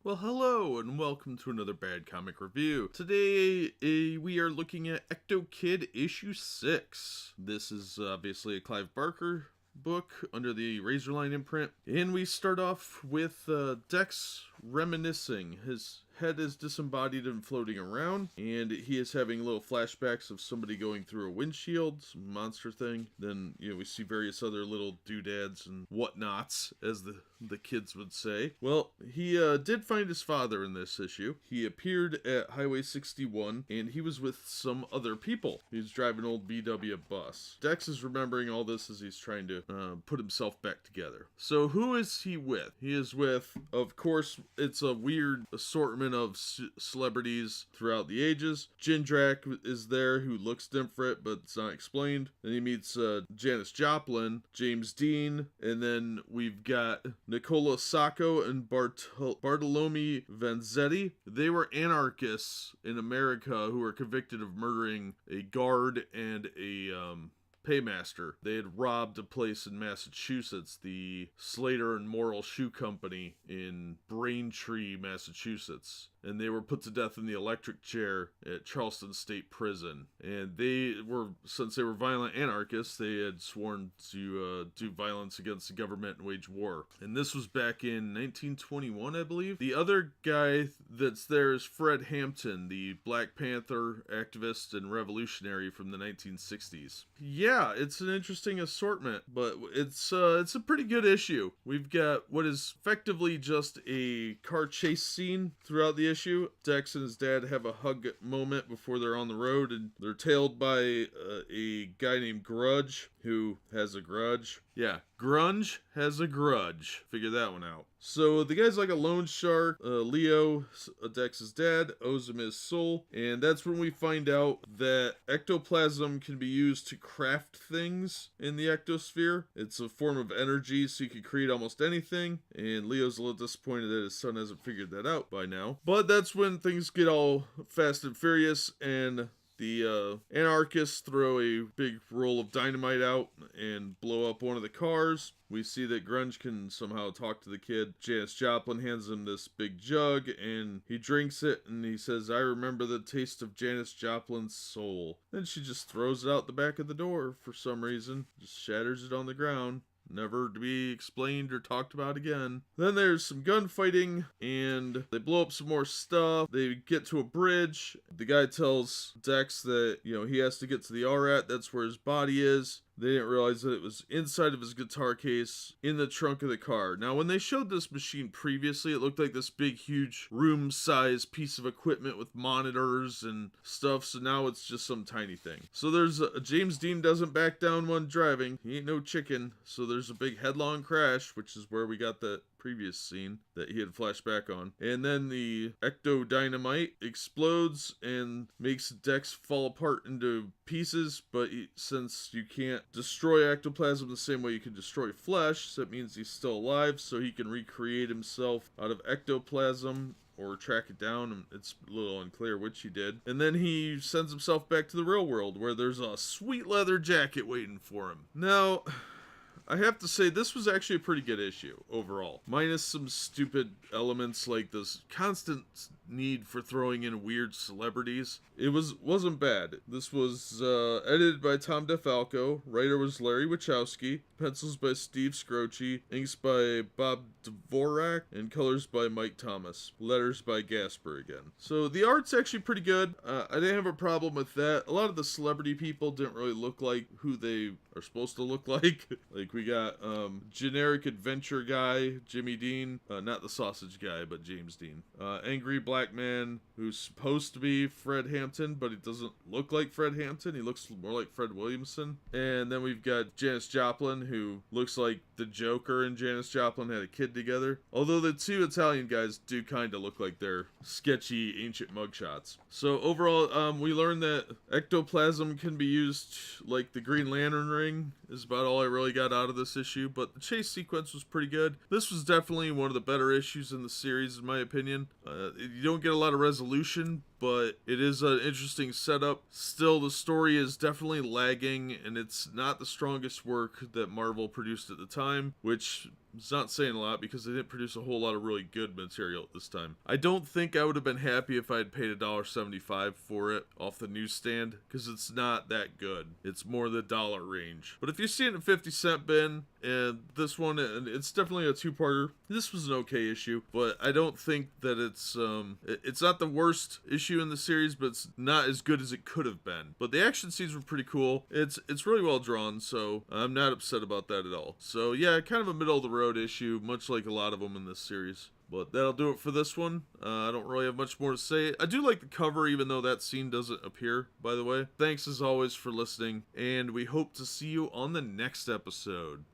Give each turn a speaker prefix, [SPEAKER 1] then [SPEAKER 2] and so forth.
[SPEAKER 1] Well, hello, and welcome to another Bad Comic Review. Today, we are looking at Ectokid issue 6. This is obviously a Clive Barker book under the Razorline imprint. And we start off with Dex reminiscing. His head is disembodied and floating around, and he is having little flashbacks of somebody going through a windshield, some monster thing. Then, we see various other little doodads and whatnots, as the kids would say. Well, he did find his father in this issue. He appeared at Highway 61, and he was with some other people. He was driving an old VW bus. Dex is remembering all this as he's trying to put himself back together. So who is he with? He is with, of course, it's a weird assortment of celebrities throughout the ages. Jindrak is there, who looks different, but it's not explained. Then he meets Janis Joplin, James Dean, and then we've got Nicola Sacco and Bartolome Vanzetti. They were anarchists in America who were convicted of murdering a guard and a paymaster. They had robbed a place in Massachusetts, the Slater and Morrill Shoe Company in Braintree, Massachusetts. And they were put to death in the electric chair at Charleston State Prison. And since they were violent anarchists, they had sworn to do violence against the government and wage war. And this was back in 1921, I believe. The other guy that's there is Fred Hampton, the Black Panther activist and revolutionary from the 1960s. Yeah, it's an interesting assortment, but it's a pretty good issue. We've got what is effectively just a car chase scene throughout the issue. Dex and his dad have a hug moment before they're on the road, and they're tailed by a guy named Grudge, who has a grudge. Yeah, Grunge has a grudge. Figure that one out. So the guy's like a loan shark. Leo, Dex's dad, owes him his soul. And that's when we find out that ectoplasm can be used to craft things in the ectosphere. It's a form of energy, so you can create almost anything. And Leo's a little disappointed that his son hasn't figured that out by now. But that's when things get all fast and furious, and the anarchists throw a big roll of dynamite out and blow up one of the cars. We see that Grunge can somehow talk to the kid. Janis Joplin hands him this big jug, and he drinks it, and he says, "I remember the taste of Janis Joplin's soul." Then she just throws it out the back of the door for some reason. Just shatters it on the ground. Never to be explained or talked about again. Then there's some gunfighting, and they blow up some more stuff. They get to a bridge. The guy tells Dex that, he has to get to the RAT. That's where his body is. They didn't realize that it was inside of his guitar case in the trunk of the car. Now, when they showed this machine previously, it looked like this big, huge, room-sized piece of equipment with monitors and stuff, so now it's just some tiny thing. So there's James Dean doesn't back down when driving. He ain't no chicken. So there's a big headlong crash, which is where we got the previous scene that he had flashback on. And then the ecto dynamite explodes and makes Dex fall apart into pieces, but since you can't destroy ectoplasm the same way you can destroy flesh, so that means he's still alive, so he can recreate himself out of ectoplasm or track it down, and it's a little unclear which he did. And then he sends himself back to the real world, where there's a sweet leather jacket waiting for him. Now, I have to say, this was actually a pretty good issue overall. Minus some stupid elements like this constant need for throwing in weird celebrities. It wasn't bad. This was edited by Tom DeFalco. Writer was Larry Wachowski. Pencils by Steve Scroce. Inks by Bob Dvorak. And colors by Mike Thomas. Letters by Gasper again. So the art's actually pretty good. I didn't have a problem with that. A lot of the celebrity people didn't really look like who they are supposed to look like. Like we got generic adventure guy, Jimmy Dean. Not the sausage guy, but James Dean. Angry black man who's supposed to be Fred Hampton, but he doesn't look like Fred Hampton. He looks more like Fred Williamson. And then we've got Janis Joplin, who looks like the Joker and Janis Joplin had a kid together. Although the two Italian guys do kind of look like they're sketchy ancient mugshots. So overall, we learned that ectoplasm can be used like the Green Lantern ring is about all I really got out of this issue, but the chase sequence was pretty good. This was definitely one of the better issues in the series, in my opinion. You don't get a lot of resolution, but it is an interesting setup. Still, the story is definitely lagging, and it's not the strongest work that Marvel produced at the time, which is not saying a lot because they didn't produce a whole lot of really good material at this time. I don't think I would have been happy if I had paid $1.75 for it off the newsstand, because it's not that good. It's more the dollar range. But if you see it in a 50-cent bin, and this one, and it's definitely a two-parter. This was an okay issue, but I don't think that it's not the worst issue in the series, but it's not as good as it could have been. But the action scenes were pretty cool. It's really well drawn, so I'm not upset about that at all. So yeah, kind of a middle of the road issue, much like a lot of them in this series. But that'll do it for this one. I don't really have much more to say. I do like the cover, even though that scene doesn't appear, by the way. Thanks as always for listening, and we hope to see you on the next episode.